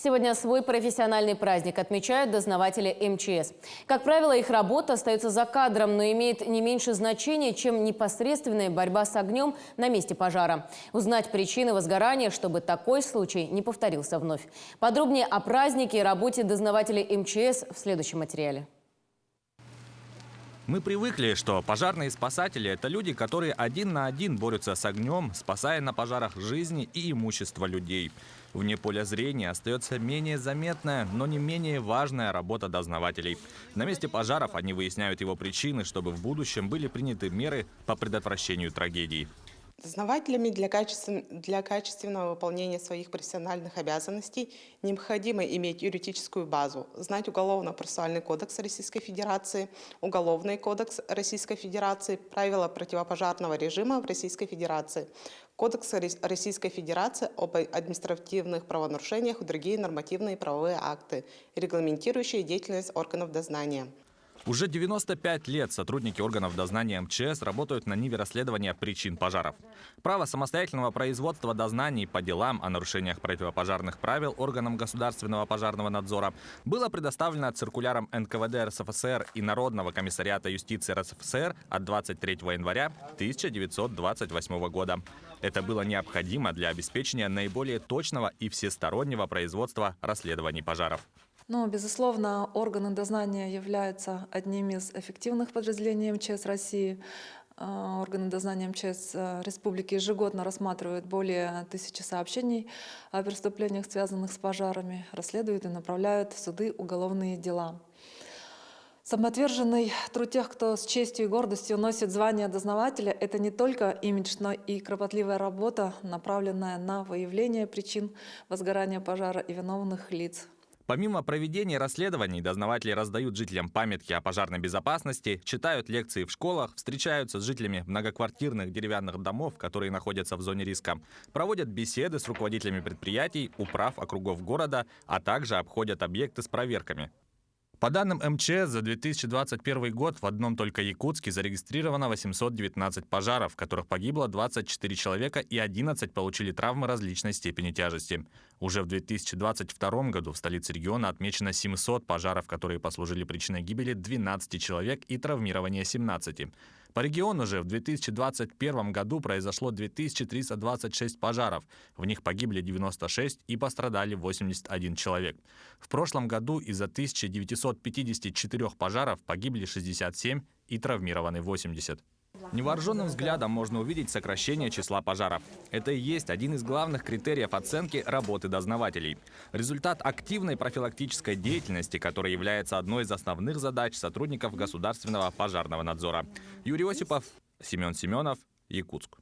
Сегодня свой профессиональный праздник отмечают дознаватели МЧС. Как правило, их работа остается за кадром, но имеет не меньше значения, чем непосредственная борьба с огнем на месте пожара. Узнать причины возгорания, чтобы такой случай не повторился вновь. Подробнее о празднике и работе дознавателей МЧС в следующем материале. Мы привыкли, что пожарные спасатели – это люди, которые один на один борются с огнем, спасая на пожарах жизни и имущество людей. Вне поля зрения остается менее заметная, но не менее важная работа дознавателей. На месте пожаров они выясняют его причины, чтобы в будущем были приняты меры по предотвращению трагедий. Дознавателями для качественного выполнения своих профессиональных обязанностей необходимо иметь юридическую базу, знать Уголовно-процессуальный кодекс Российской Федерации, Уголовный кодекс Российской Федерации, правила противопожарного режима в Российской Федерации, Кодекс Российской Федерации об административных правонарушениях и другие нормативные правовые акты, регламентирующие деятельность органов дознания. Уже 95 лет сотрудники органов дознания МЧС работают на ниве расследования причин пожаров. Право самостоятельного производства дознаний по делам о нарушениях противопожарных правил органам государственного пожарного надзора было предоставлено циркуляром НКВД РСФСР и Народного комиссариата юстиции РСФСР от 23 января 1928 года. Это было необходимо для обеспечения наиболее точного и всестороннего производства расследований пожаров. Но, безусловно, органы дознания являются одним из эффективных подразделений МЧС России. Органы дознания МЧС Республики ежегодно рассматривают более 1000 сообщений о преступлениях, связанных с пожарами, расследуют и направляют в суды уголовные дела. Самоотверженный труд тех, кто с честью и гордостью носит звание дознавателя, это не только имидж, но и кропотливая работа, направленная на выявление причин возгорания пожара и виновных лиц. Помимо проведения расследований, дознаватели раздают жителям памятки о пожарной безопасности, читают лекции в школах, встречаются с жителями многоквартирных деревянных домов, которые находятся в зоне риска, проводят беседы с руководителями предприятий, управ округов города, а также обходят объекты с проверками. По данным МЧС, за 2021 год в одном только Якутске зарегистрировано 819 пожаров, в которых погибло 24 человека и 11 получили травмы различной степени тяжести. Уже в 2022 году в столице региона отмечено 700 пожаров, которые послужили причиной гибели 12 человек и травмирования 17. По региону же в 2021 году произошло 2326 пожаров. В них погибли 96 и пострадали 81 человек. В прошлом году из-за 1954 пожаров погибли 67 и травмированы 80. Невооруженным взглядом можно увидеть сокращение числа пожаров. Это и есть один из главных критериев оценки работы дознавателей. Результат активной профилактической деятельности, которая является одной из основных задач сотрудников государственного пожарного надзора. Юрий Осипов, Семен Семенов, Якутск.